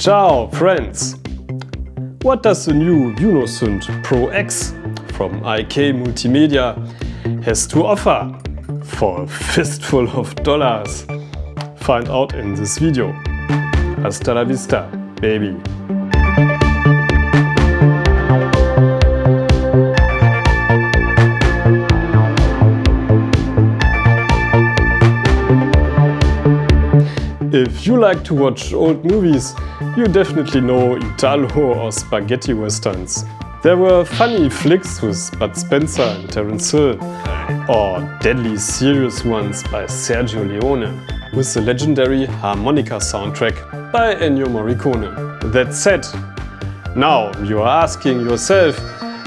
Ciao friends! What does the new UNO SYNTH PRO X from IK-Mulitimedia has to offer for a fistful of dollars? Find out in this video. Hasta la vista, baby! If you like to watch old movies, you definitely know Italo or spaghetti westerns. There were funny flicks with Bud Spencer and Terence Hill, or deadly serious ones by Sergio Leone, with the legendary harmonica soundtrack by Ennio Morricone. That said, now you are asking yourself,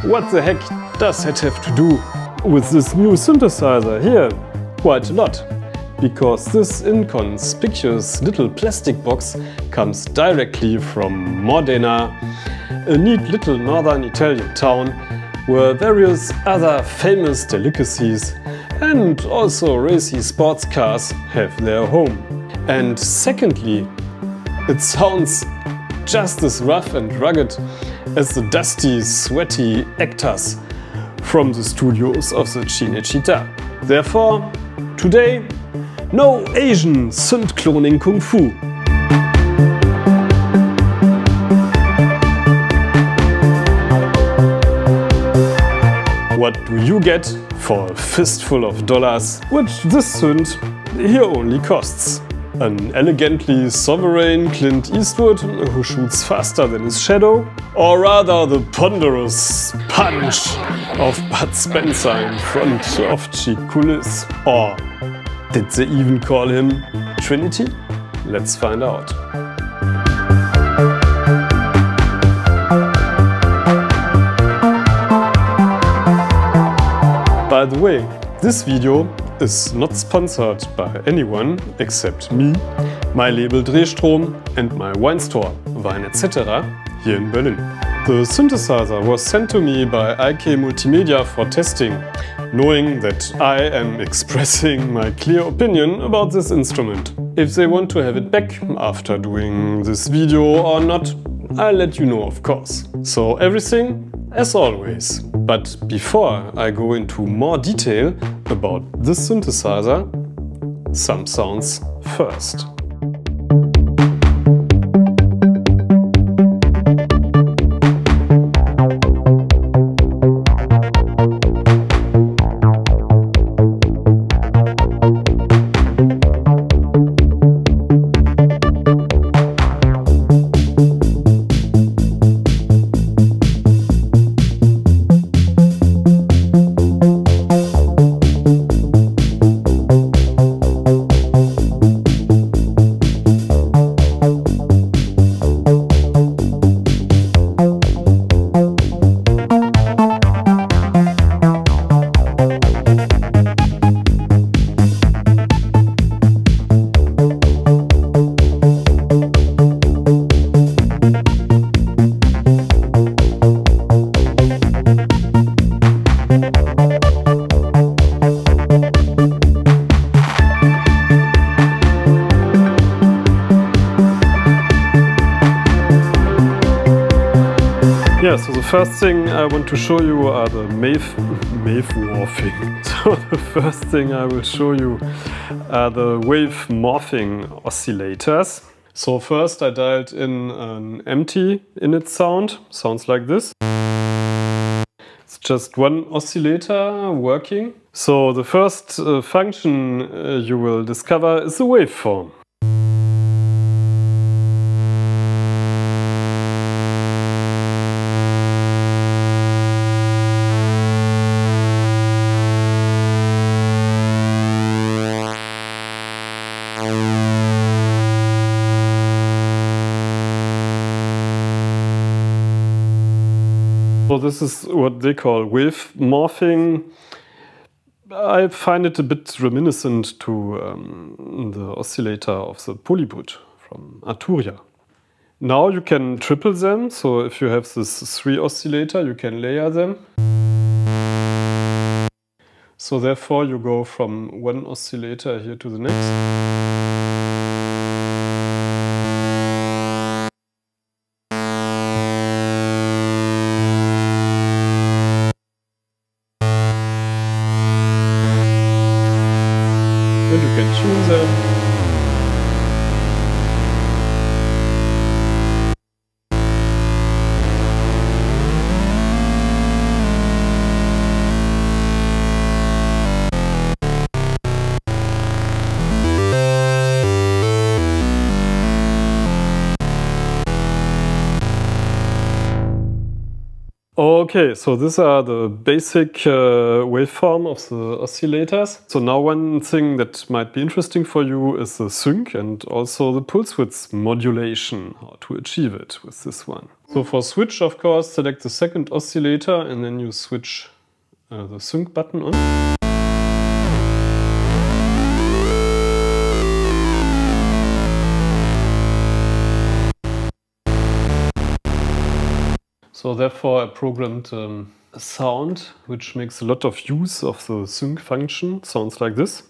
what the heck does that have to do with this new synthesizer here? Quite a lot. Because this inconspicuous little plastic box comes directly from Modena, a neat little northern Italian town where various other famous delicacies and also racy sports cars have their home. And secondly, it sounds just as rough and rugged as the dusty, sweaty actors from the studios of the Cinecittà. Therefore, today, no Asian synth cloning kung fu. What do you get for a fistful of dollars, which this synth here only costs? An elegantly sovereign Clint Eastwood who shoots faster than his shadow? Or rather the ponderous punch of Bud Spencer in front of cheap coulisses? Or did they even call him Trinity? Let's find out. By the way, this video is not sponsored by anyone except me, my label Drehstrom and my wine store, Wine&Synthes, here in Berlin. The synthesizer was sent to me by IK-Mulitimedia for testing, knowing that I am expressing my clear opinion about this instrument. If they want to have it back after doing this video or not, I'll let you know, of course. So everything as always. But before I go into more detail about this synthesizer, some sounds first. Yeah, so the first thing I want to show you are the morphing. So the first thing I will show you are the wave morphing oscillators. So first I dialed in an empty init sound, sounds like this. It's just one oscillator working. So the first function you will discover is the waveform. So this is what they call wave morphing. I find it a bit reminiscent to the oscillator of the Polybrut from Arturia. Now you can triple them, so if you have this 3 oscillator, you can layer them. So therefore you go from one oscillator here to the next. and you can tune them. Okay, so these are the basic waveform of the oscillators. So now one thing that might be interesting for you is the sync and also the pulse width modulation, how to achieve it with this one. So for switch, of course, select the second oscillator and then you switch the sync button on. So therefore I programmed a sound which makes a lot of use of the sync function. Sounds like this.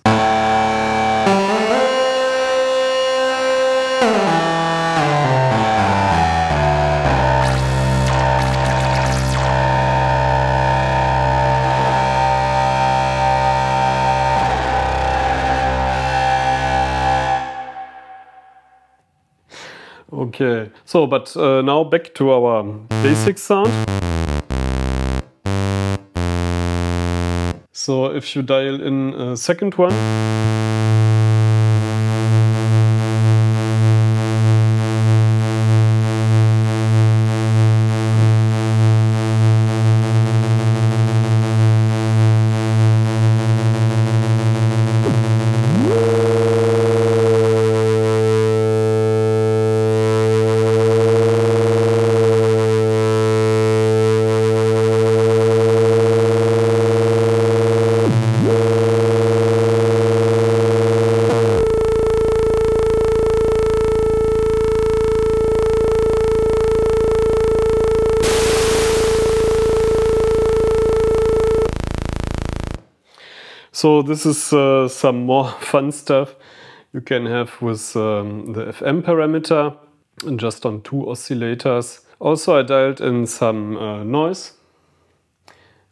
Okay, so but now back to our basic sound. So if you dial in a second one, so this is some more fun stuff you can have with the FM parameter just on 2 oscillators. Also I dialed in some noise,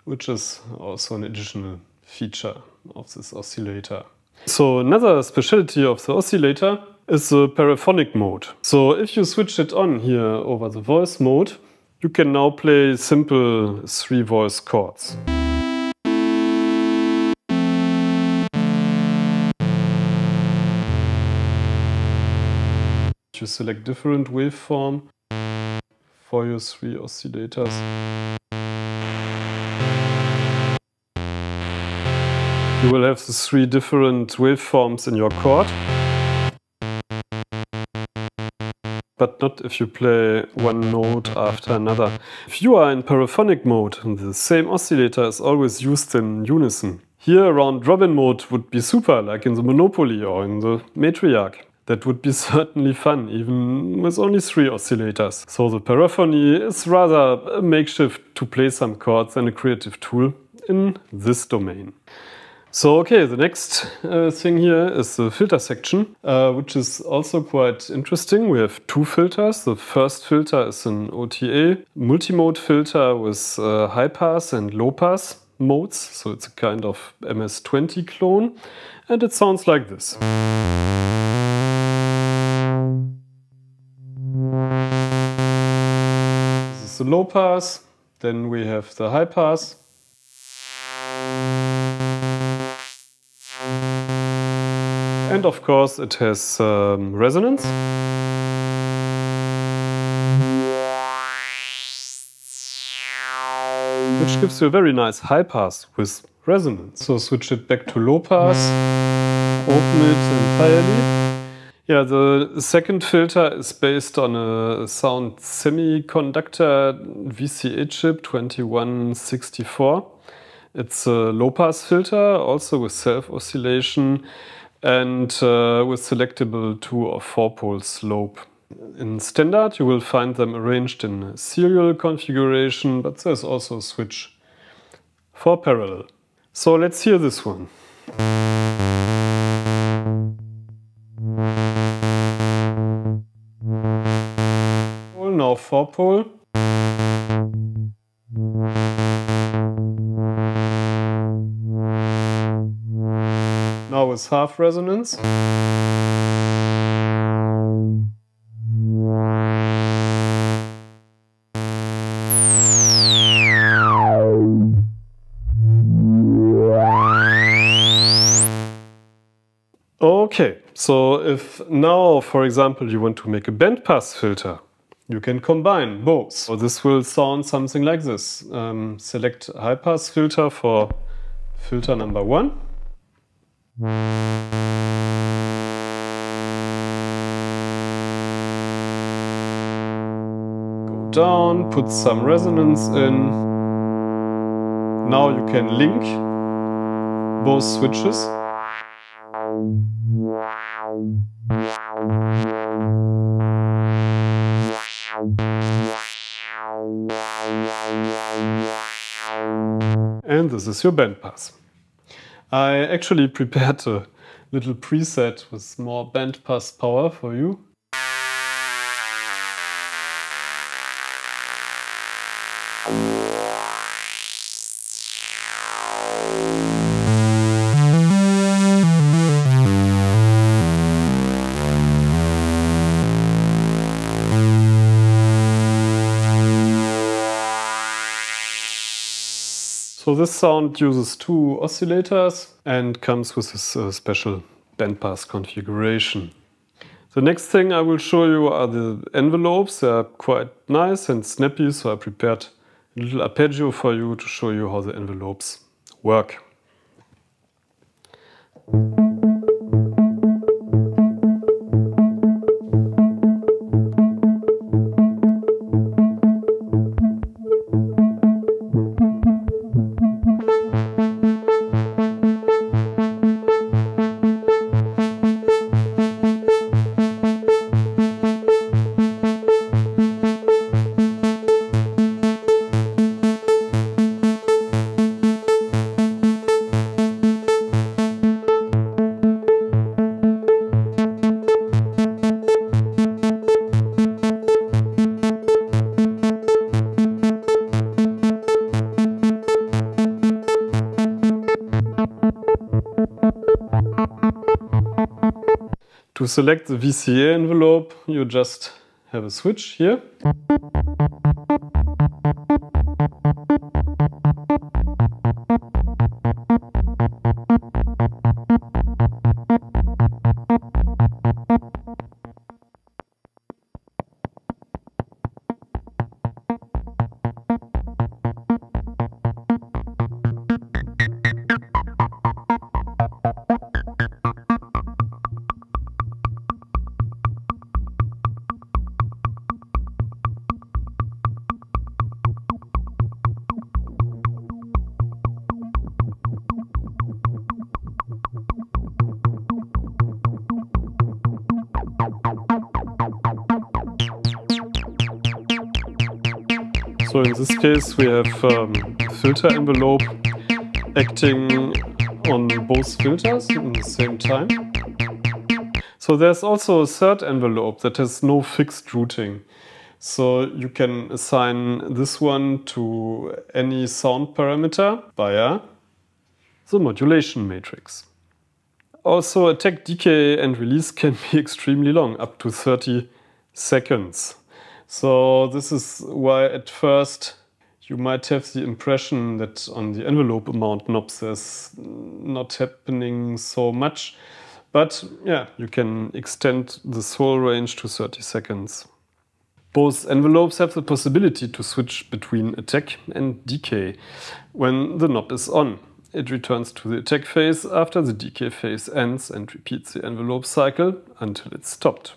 which is also an additional feature of this oscillator. So another specialty of the oscillator is the paraphonic mode. So if you switch it on here over the voice mode, you can now play simple 3 voice chords. You select different waveform for your 3 oscillators. You will have the 3 different waveforms in your chord, but not if you play one note after another. If you are in paraphonic mode, the same oscillator is always used in unison. Here round robin mode would be super, like in the Monopoly or in the Matriarch. That would be certainly fun, even with only 3 oscillators. So the paraphony is rather a makeshift to play some chords than a creative tool in this domain. So okay, the next thing here is the filter section, which is also quite interesting. We have 2 filters. The first filter is an OTA multi-mode filter with high pass and low pass modes. So it's a kind of MS-20 clone, and it sounds like this. This is the low pass, then we have the high pass. And of course it has resonance. Which gives you a very nice high pass with resonance. So switch it back to low pass, open it entirely. Yeah, the second filter is based on a sound semiconductor VCA chip 2164. It's a low-pass filter, also with self-oscillation and with selectable 2 or 4-pole slope. In standard you will find them arranged in serial configuration, but there's also a switch for parallel. So let's hear this one. Now 4-pole. Now with half resonance. Okay, so if now, for example, you want to make a bandpass filter, you can combine both. So this will sound something like this. Select high pass filter for filter number 1. Go down, put some resonance in. Now you can link both switches. And this is your bandpass. I actually prepared a little preset with more bandpass power for you. So this sound uses 2 oscillators and comes with this special bandpass configuration. The next thing I will show you are the envelopes. They are quite nice and snappy, so I prepared a little arpeggio for you to show you how the envelopes work. To select the VCA envelope, you just have a switch here. So in this case we have a filter envelope acting on both filters at the same time. So there's also a third envelope that has no fixed routing. So you can assign this one to any sound parameter via the modulation matrix. Also, attack, decay and release can be extremely long, up to 30 seconds. So this is why at first you might have the impression that on the envelope amount knobs there's not happening so much. But yeah, you can extend this whole range to 30 seconds. Both envelopes have the possibility to switch between attack and decay when the knob is on. It returns to the attack phase after the decay phase ends and repeats the envelope cycle until it's stopped.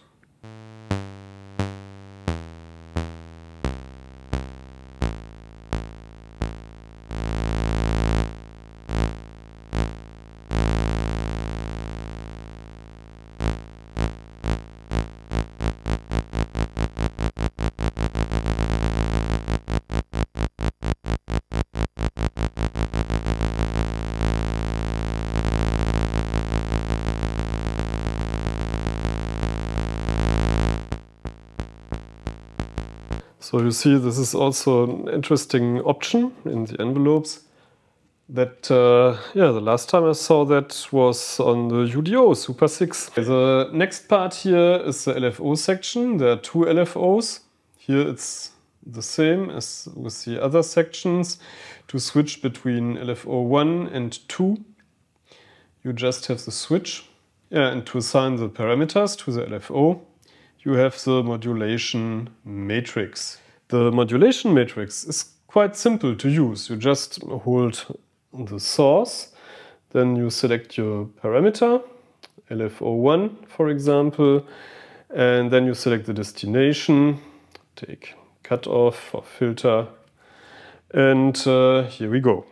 So you see this is also an interesting option in the envelopes. the last time I saw that was on the UDO Super 6. The next part here is the LFO section. There are two LFOs. Here it's the same as with the other sections. To switch between LFO 1 and 2, you just have the switch. And to assign the parameters to the LFO, you have the modulation matrix. The modulation matrix is quite simple to use. You just hold the source, then you select your parameter, LFO1 for example, and then you select the destination, take cutoff or filter, and here we go.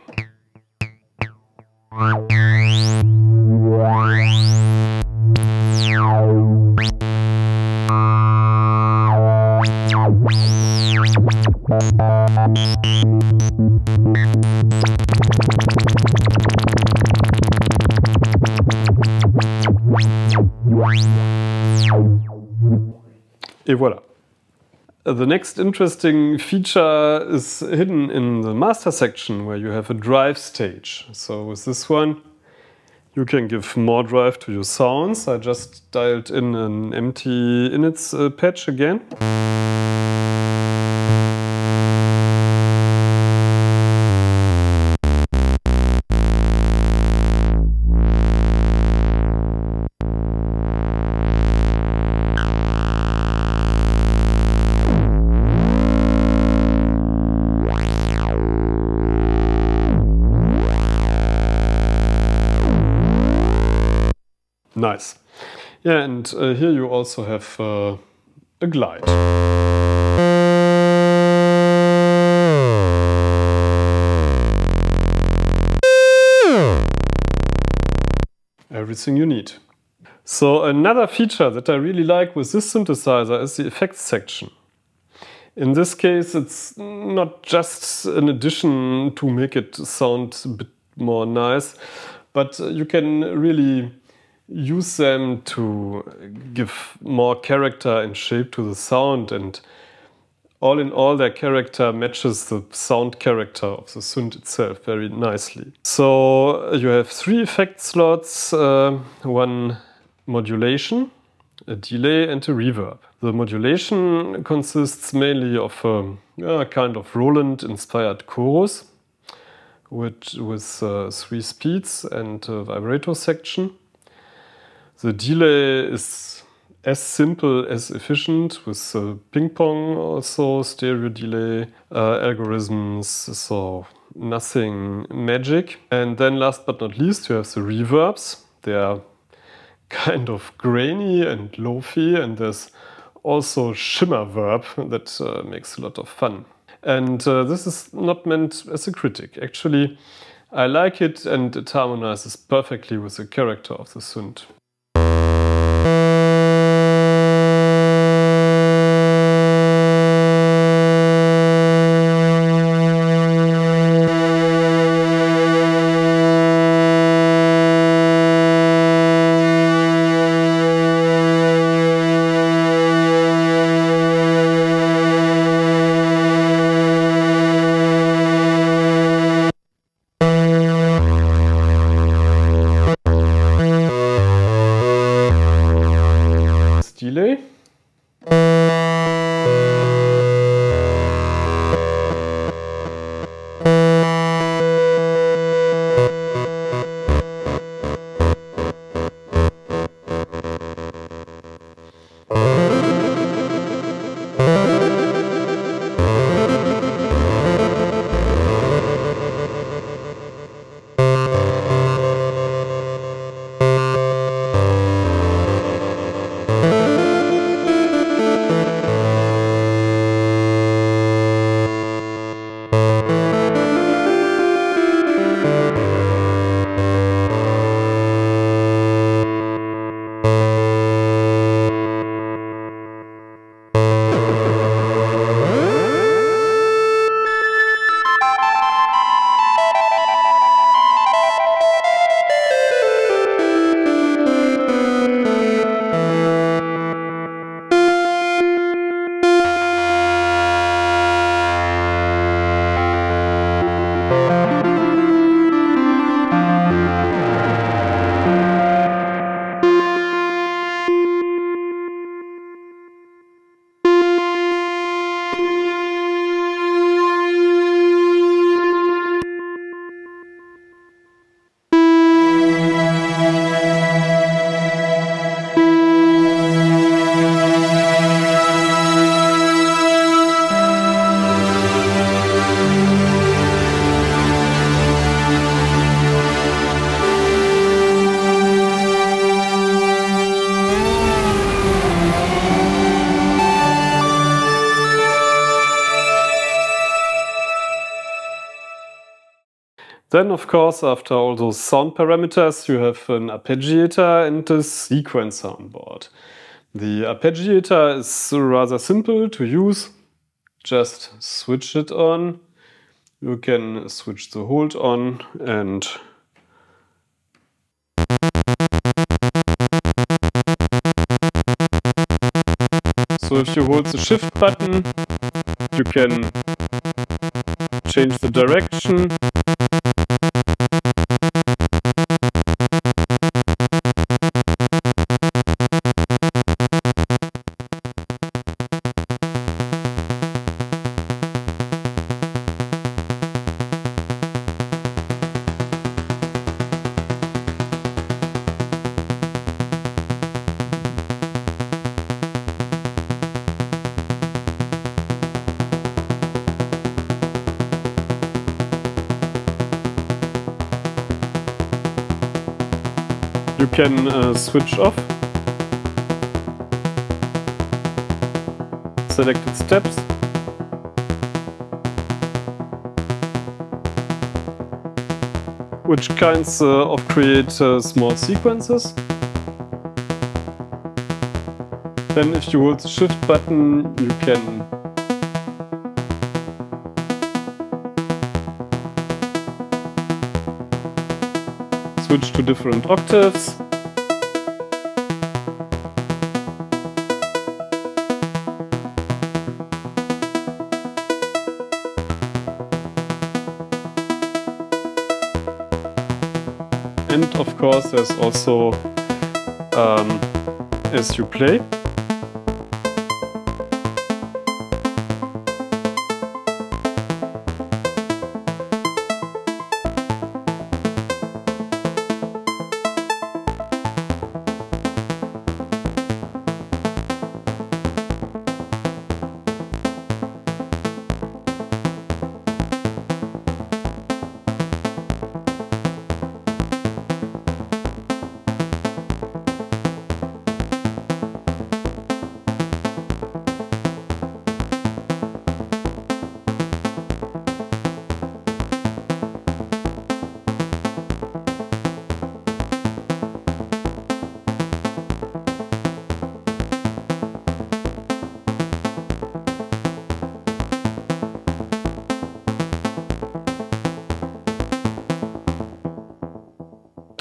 Et voilà. The next interesting feature is hidden in the master section where you have a drive stage. So with this one, you can give more drive to your sounds. I just dialed in an empty inits patch again. Nice. Yeah, and here you also have a glide. Everything you need. So another feature that I really like with this synthesizer is the effects section. In this case, it's not just an addition to make it sound a bit more nice, but you can really use them to give more character and shape to the sound, and all in all their character matches the sound character of the synth itself very nicely. So you have 3 effect slots, one modulation, a delay and a reverb. The modulation consists mainly of a kind of Roland inspired chorus with 3 speeds and a vibrato section. The delay is as simple as efficient with ping pong, also stereo delay algorithms, so nothing magic. And then last but not least you have the reverbs. They are kind of grainy and lo-fi, and there's also shimmer verb that makes a lot of fun. And this is not meant as a critic. Actually, I like it and it harmonizes perfectly with the character of the synth. Then, of course, after all those sound parameters, you have an arpeggiator and a sequencer on board. The arpeggiator is rather simple to use. Just switch it on. You can switch the hold on and so if you hold the shift button, you can change the direction. You can switch off selected steps. Which kinds of create small sequences. Then if you hold the shift button, you can switch to different octaves. And of course there's also as you play.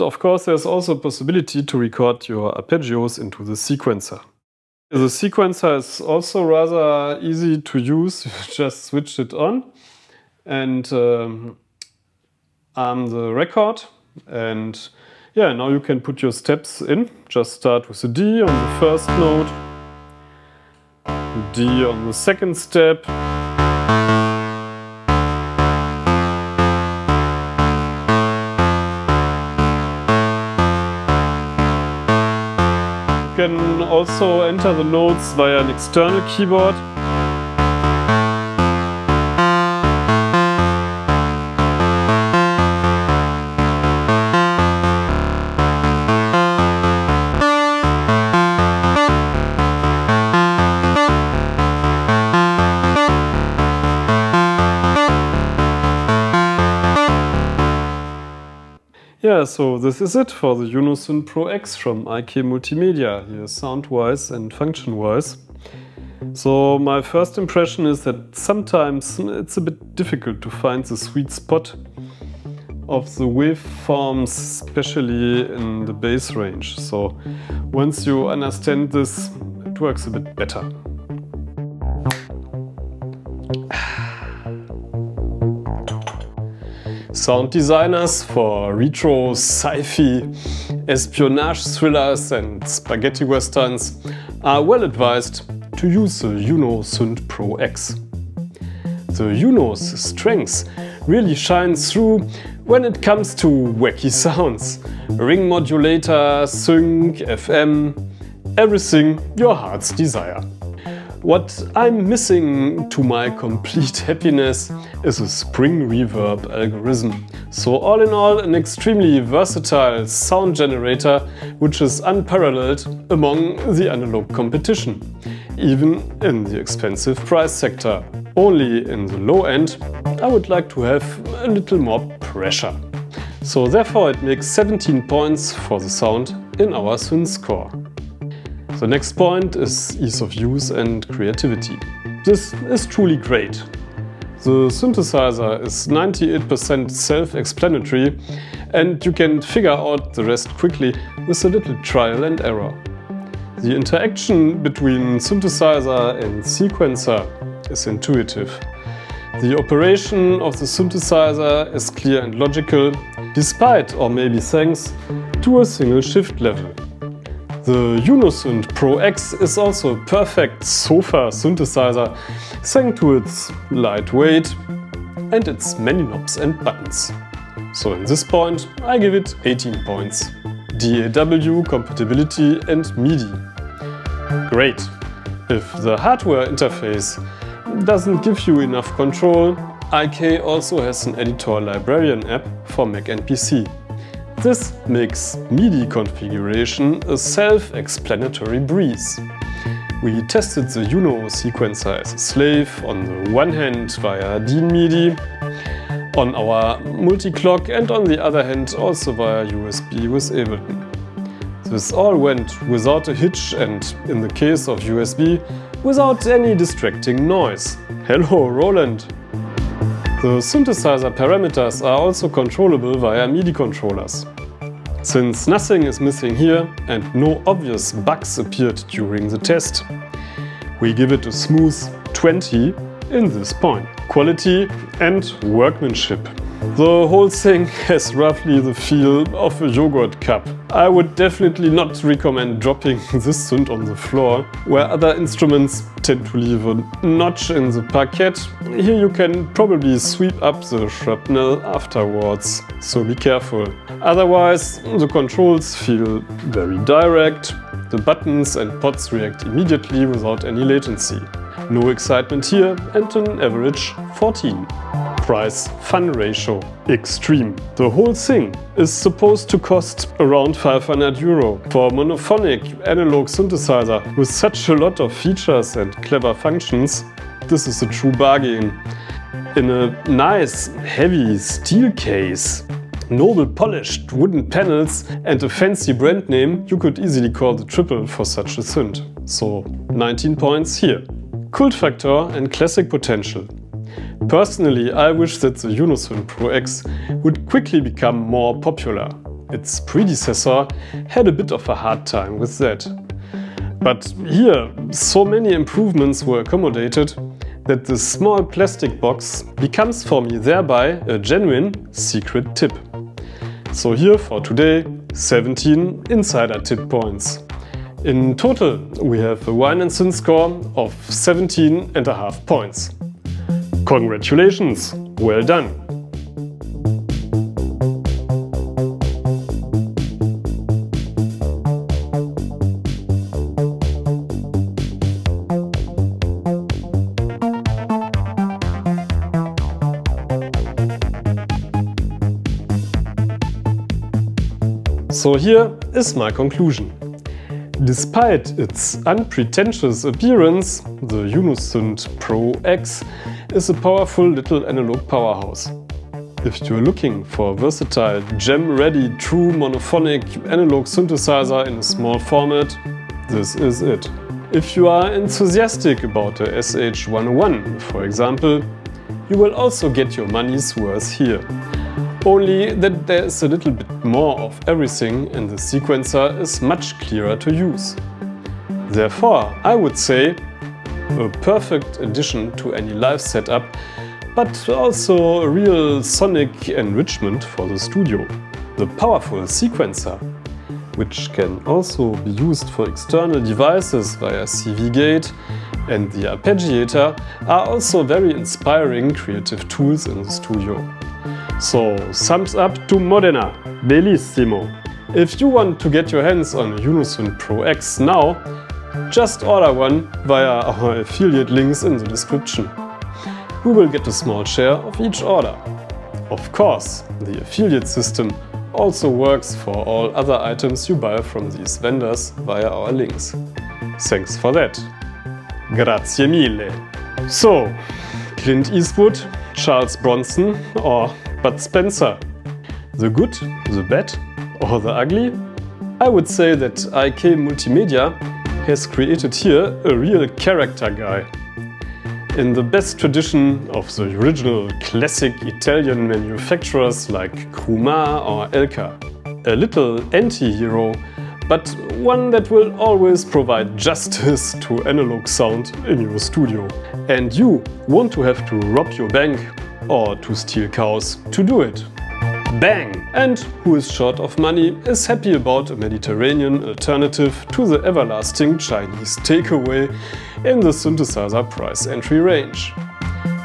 Of course, there's also a possibility to record your arpeggios into the sequencer. The sequencer is also rather easy to use. You just switch it on and arm the record. And yeah, now you can put your steps in. Just start with a D on the first note, D on the second step, you can also enter the notes via an external keyboard. Yeah, so this is it for the UNO SYNTH PRO X from IK-Mulitimedia, here sound-wise and function-wise. So my first impression is that sometimes it's a bit difficult to find the sweet spot of the waveforms, especially in the bass range. So once you understand this, it works a bit better. Sound designers for retro, sci-fi, espionage thrillers and spaghetti westerns are well advised to use the UNO SYNTH PRO X. The UNO's strengths really shine through when it comes to wacky sounds. Ring modulator, sync, FM, everything your heart's desire. What I'm missing to my complete happiness is a spring reverb algorithm. So all in all, an extremely versatile sound generator which is unparalleled among the analog competition, even in the expensive price sector. Only in the low end I would like to have a little more pressure. So therefore it makes 17 points for the sound in our synth score. The next point is ease of use and creativity. This is truly great. The synthesizer is 98% self-explanatory and you can figure out the rest quickly with a little trial and error. The interaction between synthesizer and sequencer is intuitive. The operation of the synthesizer is clear and logical, despite or maybe thanks to a single shift level. The UNO SYNTH PRO X is also a perfect sofa synthesizer thanks to its lightweight and its many knobs and buttons. So in this point I give it 18 points. DAW, compatibility and MIDI. Great! If the hardware interface doesn't give you enough control, IK also has an editor librarian app for Mac and PC. This makes MIDI configuration a self-explanatory breeze. We tested the UNO sequencer as a slave on the one hand via DIN MIDI, on our multi-clock and on the other hand also via USB with Ableton. This all went without a hitch and, in the case of USB, without any distracting noise. Hello Roland! The synthesizer parameters are also controllable via MIDI controllers. Since nothing is missing here and no obvious bugs appeared during the test, we give it a smooth 20 in this point. Quality and workmanship. The whole thing has roughly the feel of a yogurt cup. I would definitely not recommend dropping this synth on the floor, where other instruments tend to leave a notch in the parquet. Here you can probably sweep up the shrapnel afterwards, so be careful. Otherwise, the controls feel very direct, the buttons and pods react immediately without any latency. No excitement here and an average 14. Price-fun ratio. Extreme. The whole thing is supposed to cost around 500 euro. For a monophonic analog synthesizer with such a lot of features and clever functions, this is a true bargain. In a nice, heavy steel case, noble polished wooden panels and a fancy brand name, you could easily call the triple for such a synth. So 19 points here. Cult factor and classic potential. Personally, I wish that the UNO SYNTH PRO X would quickly become more popular. Its predecessor had a bit of a hard time with that. But here, so many improvements were accommodated that this small plastic box becomes for me thereby a genuine secret tip. So here for today, 17 insider tip points. In total, we have a Wine&Synths score of 17.5 points. Congratulations! Well done! So here is my conclusion. Despite its unpretentious appearance, the UNO SYNTH PRO X is a powerful little analog powerhouse. If you're looking for a versatile, jam-ready, true monophonic analog synthesizer in a small format, this is it. If you are enthusiastic about a SH101, for example, you will also get your money's worth here. Only that there is a little bit more of everything and the sequencer is much clearer to use. Therefore, I would say a perfect addition to any live setup, but also a real sonic enrichment for the studio. The powerful sequencer, which can also be used for external devices via CV Gate, and the Arpeggiator are also very inspiring creative tools in the studio. So, thumbs up to Modena, bellissimo! If you want to get your hands on a UNO SYNTH PRO X now, just order one via our affiliate links in the description. We will get a small share of each order. Of course, the affiliate system also works for all other items you buy from these vendors via our links. Thanks for that. Grazie mille. So, Clint Eastwood, Charles Bronson or Bud Spencer? The good, the bad or the ugly? I would say that IK-Mulitimedia has created here a real character guy. In the best tradition of the original classic Italian manufacturers like Thomann or Elka. A little anti-hero, but one that will always provide justice to analog sound in your studio. And you won't have to rob your bank or to steal cows to do it. Bang! And who is short of money is happy about a Mediterranean alternative to the everlasting Chinese takeaway in the synthesizer price entry range.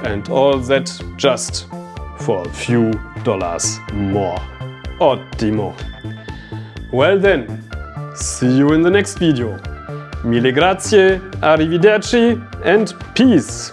And all that just for a few dollars more. Ottimo! Well then, see you in the next video. Mille grazie, arrivederci and peace!